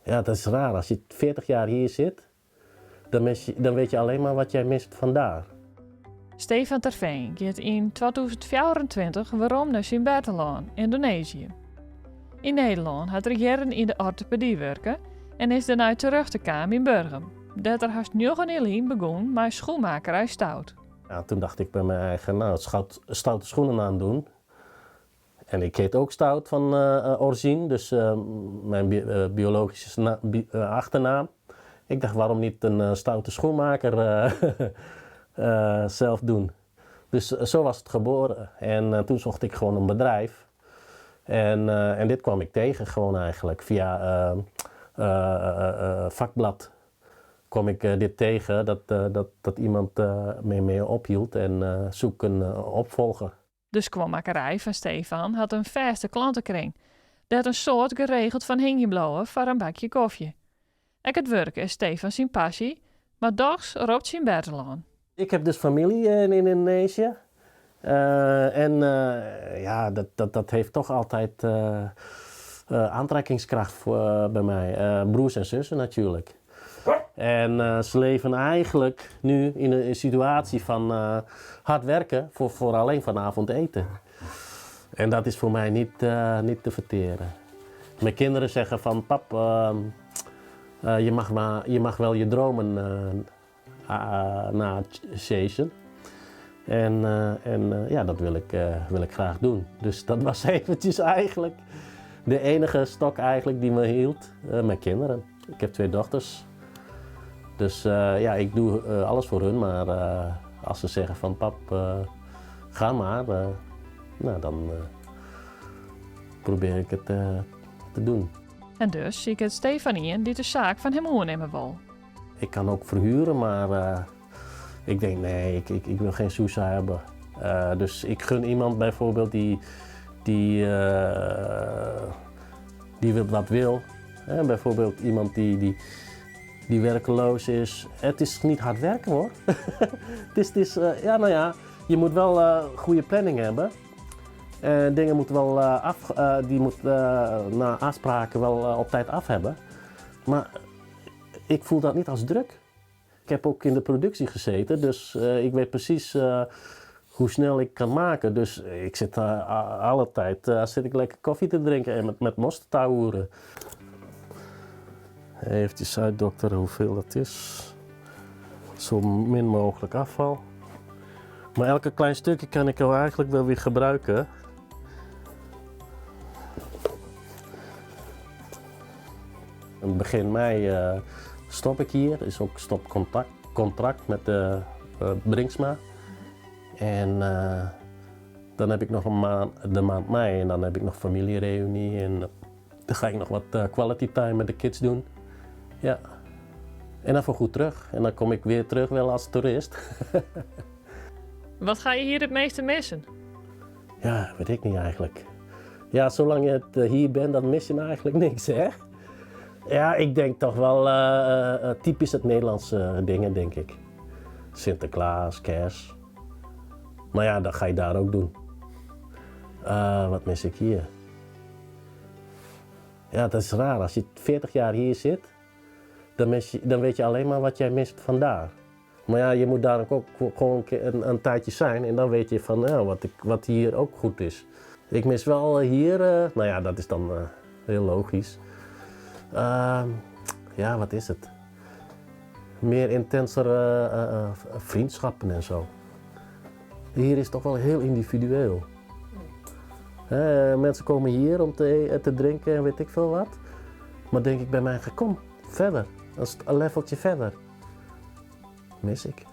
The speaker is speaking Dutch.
Ja, dat is raar. Als je 40 jaar hier zit, dan weet je alleen maar wat jij mist vandaar. Stefan Terveen gaat in 2024 waarom naar Sint-Bertelaan, Indonesië. In Nederland had hij jaren in de orthopedie werken en is daarna terug te komen in Burgum. Dat er haast 9 jaar begon met schoenmakerij Stout. Ja, toen dacht ik bij mijn eigen, nou, stoute schoenen aandoen. En ik heet ook Stout van origine, dus mijn biologische achternaam. Ik dacht, waarom niet een stoute schoenmaker zelf doen? Dus zo was het geboren. En toen zocht ik gewoon een bedrijf. En dit kwam ik tegen gewoon eigenlijk. Via vakblad kwam ik dit tegen dat iemand mee ophield en zoek een opvolger. De schoenmakerij van Stefan had een vaste klantenkring. Dat een soort geregeld van hingeblowen voor een bakje koffie. Ik het werken is Stefan zijn passie, maar dochs roept zijn Bertelaan. Ik heb dus familie in Indonesië. Ja, dat heeft toch altijd aantrekkingskracht bij mij. Broers en zussen natuurlijk. En ze leven eigenlijk nu in een situatie van hard werken voor alleen vanavond eten. En dat is voor mij niet te verteren. Mijn kinderen zeggen van pap, je mag wel je dromen nachasen. Ja, dat wil ik graag doen. Dus dat was eventjes eigenlijk de enige stok eigenlijk die me hield. Mijn kinderen. Ik heb 2 dochters. Dus ja, ik doe alles voor hun. Maar als ze zeggen van pap, ga maar. Nou, dan probeer ik het te doen. En dus zie ik het Stefan in die de zaak van hem overnemen wil. Ik kan ook verhuren, maar ik denk nee, ik wil geen soesa hebben. Dus ik gun iemand bijvoorbeeld die wat wil. Bijvoorbeeld iemand die werkeloos is. Het is niet hard werken hoor. het is ja, nou ja, je moet wel goede planning hebben. Dingen moeten wel die moet na afspraken wel op tijd af hebben. Maar ik voel dat niet als druk. Ik heb ook in de productie gezeten, dus ik weet precies hoe snel ik kan maken. Dus ik zit alle tijd zit ik lekker koffie te drinken en met mosterd te ouwen. Eventjes uitdokteren hoeveel dat is. Zo min mogelijk afval. Maar elke klein stukje kan ik wel eigenlijk wel weer gebruiken. Begin mei stop ik hier. Er is ook stopcontract met Brinksma. En dan heb ik nog de maand mei en dan heb ik nog familiereunie. En dan ga ik nog wat quality time met de kids doen. Ja. En dan voor goed terug. En dan kom ik weer terug wel als toerist. Wat ga je hier het meeste missen? Ja, weet ik niet eigenlijk. Ja, zolang je hier bent, dan mis je nou eigenlijk niks, hè? Ja, ik denk toch wel typisch het Nederlandse dingen, denk ik. Sinterklaas, kerst. Maar ja, dat ga je daar ook doen. Wat mis ik hier? Ja, dat is raar. Als je 40 jaar hier zit, dan weet je alleen maar wat jij mist vandaar. Maar ja, je moet daar ook gewoon een tijdje zijn en dan weet je van wat hier ook goed is. Ik mis wel hier, nou ja, dat is dan heel logisch. Ja, wat is het? Meer intensere vriendschappen en zo. Hier is het toch wel heel individueel. Mensen komen hier om te drinken en weet ik veel wat. Maar denk ik bij mij, kom verder, een leveltje verder. Mis ik.